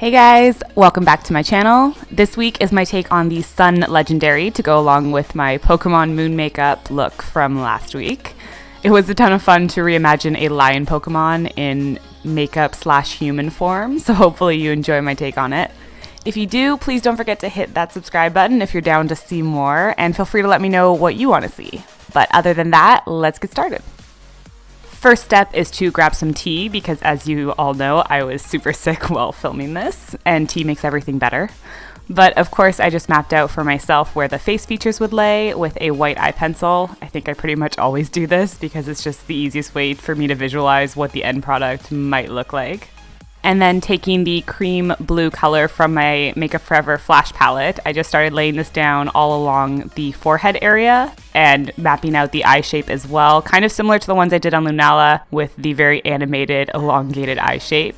Hey guys, welcome back to my channel. This week is my take on the Sun Legendary to go along with my Pokemon Moon makeup look from last week. It was a ton of fun to reimagine a lion Pokemon in makeup / human form, so hopefully you enjoy my take on it. If you do, please don't forget to hit that subscribe button if you're down to see more, and feel free to let me know what you want to see. But other than that, let's get started. First step is to grab some tea because, as you all know, I was super sick while filming this, and tea makes everything better. But of course, I just mapped out for myself where the face features would lay with a white eye pencil. I think I pretty much always do this because it's just the easiest way for me to visualize what the end product might look like. And then taking the cream blue color from my Makeup Forever Flash palette, I just started laying this down all along the forehead area and mapping out the eye shape as well, kind of similar to the ones I did on Lunala with the very animated, elongated eye shape.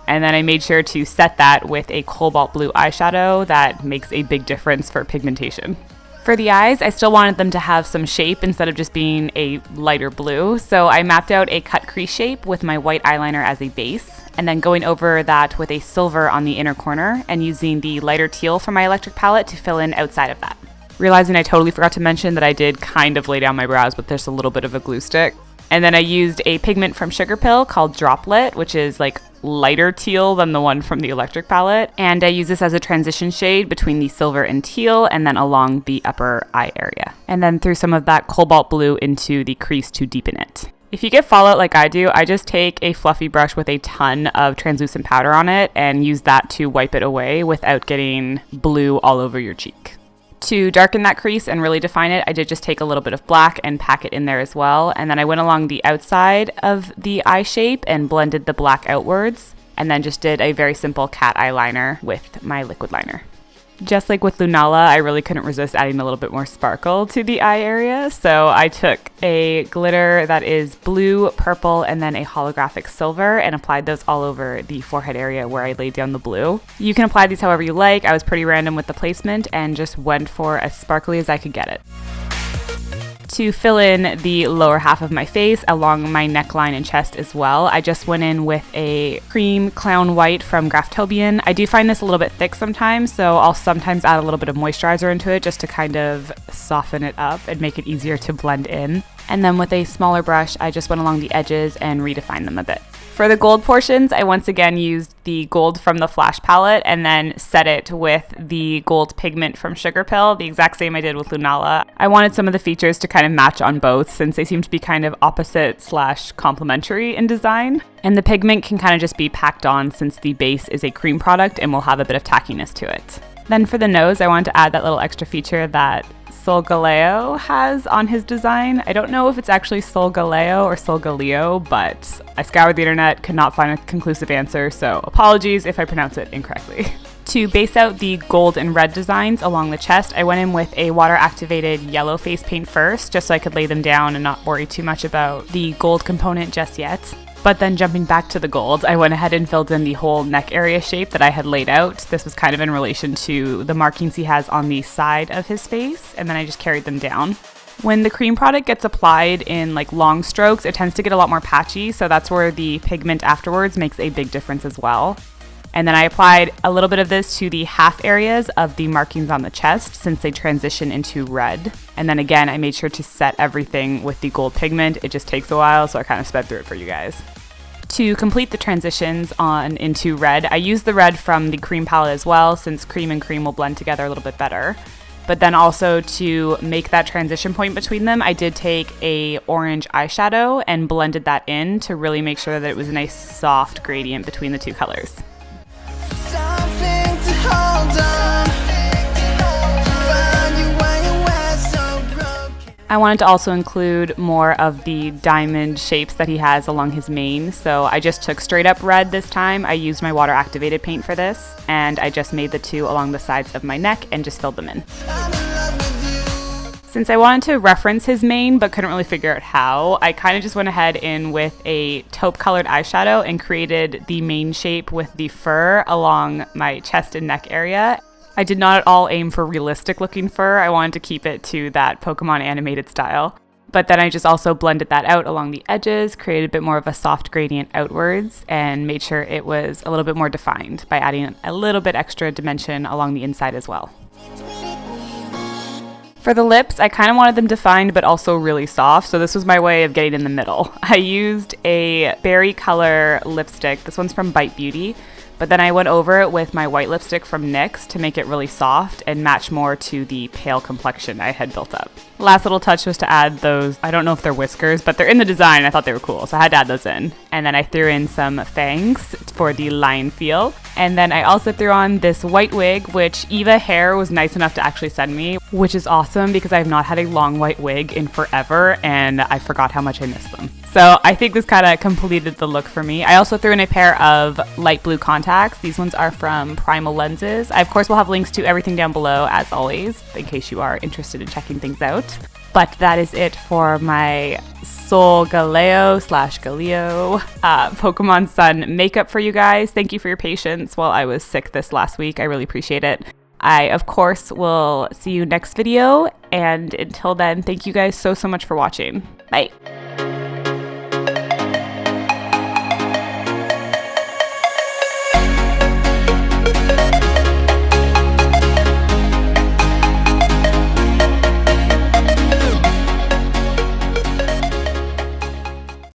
And then I made sure to set that with a cobalt blue eyeshadow that makes a big difference for pigmentation. For the eyes, I still wanted them to have some shape instead of just being a lighter blue, so I mapped out a cut crease shape with my white eyeliner as a base, and then going over that with a silver on the inner corner and using the lighter teal from my electric palette to fill in outside of that. Realizing I totally forgot to mention that I did kind of lay down my brows with just a little bit of a glue stick. And then I used a pigment from Sugar Pill called Droplet, which is like lighter teal than the one from the electric palette. And I use this as a transition shade between the silver and teal and then along the upper eye area. And then threw some of that cobalt blue into the crease to deepen it. If you get fallout like I do, I just take a fluffy brush with a ton of translucent powder on it and use that to wipe it away without getting blue all over your cheek. To darken that crease and really define it, I did just take a little bit of black and pack it in there as well. And then I went along the outside of the eye shape and blended the black outwards. And then just did a very simple cat eyeliner with my liquid liner. Just like with Lunala, I really couldn't resist adding a little bit more sparkle to the eye area. So I took a glitter that is blue, purple, and then a holographic silver and applied those all over the forehead area where I laid down the blue. You can apply these however you like. I was pretty random with the placement and just went for as sparkly as I could get it. To fill in the lower half of my face along my neckline and chest as well, I just went in with a cream clown white from Graftobian. I do find this a little bit thick sometimes, so I'll sometimes add a little bit of moisturizer into it just to kind of soften it up and make it easier to blend in. And then with a smaller brush, I just went along the edges and redefined them a bit. For the gold portions, I once again used the gold from the Flash palette and then set it with the gold pigment from Sugar Pill, the exact same I did with Lunala. I wanted some of the features to kind of match on both since they seem to be kind of opposite / complementary in design. And the pigment can kind of just be packed on since the base is a cream product and will have a bit of tackiness to it. Then for the nose, I wanted to add that little extra feature that Solgaleo has on his design. I don't know if it's actually Solgaleo or Solgaleo, but I scoured the internet, could not find a conclusive answer, so apologies if I pronounce it incorrectly. To base out the gold and red designs along the chest, I went in with a water-activated yellow face paint first, just so I could lay them down and not worry too much about the gold component just yet. But then jumping back to the gold, I went ahead and filled in the whole neck area shape that I had laid out. This was kind of in relation to the markings he has on the side of his face, and then I just carried them down. When the cream product gets applied in like long strokes, it tends to get a lot more patchy, so that's where the pigment afterwards makes a big difference as well. And then I applied a little bit of this to the half areas of the markings on the chest since they transition into red. And then again, I made sure to set everything with the gold pigment. It just takes a while, so I kind of sped through it for you guys. To complete the transitions on into red, I used the red from the cream palette as well since cream and cream will blend together a little bit better. But then also to make that transition point between them, I did take a orange eyeshadow and blended that in to really make sure that it was a nice soft gradient between the two colors. I wanted to also include more of the diamond shapes that he has along his mane, so I just took straight up red this time. I used my water activated paint for this, and I just made the two along the sides of my neck and just filled them in. Since I wanted to reference his mane but couldn't really figure out how, I kind of just went ahead in with a taupe colored eyeshadow and created the mane shape with the fur along my chest and neck area. I did not at all aim for realistic looking fur. I wanted to keep it to that Pokemon animated style. But then I just also blended that out along the edges, created a bit more of a soft gradient outwards, and made sure it was a little bit more defined by adding a little bit extra dimension along the inside as well. For the lips, I kind of wanted them defined but also really soft, so this was my way of getting in the middle. I used a berry color lipstick. This one's from Bite Beauty. But then I went over it with my white lipstick from NYX to make it really soft and match more to the pale complexion I had built up. Last little touch was to add those, I don't know if they're whiskers, but they're in the design. I thought they were cool, so I had to add those in. And then I threw in some fangs for the line feel. And then I also threw on this white wig, which Eva Hair was nice enough to actually send me, which is awesome because I've not had a long white wig in forever and I forgot how much I miss them. So I think this kind of completed the look for me. I also threw in a pair of light blue contacts. These ones are from Primal Lenses. I, of course, will have links to everything down below, as always, in case you are interested in checking things out. But that is it for my Solgaleo / Galeo Pokemon Sun makeup for you guys. Thank you for your patience while I was sick this last week. I really appreciate it. I, of course, will see you next video. And until then, thank you guys so much for watching. Bye.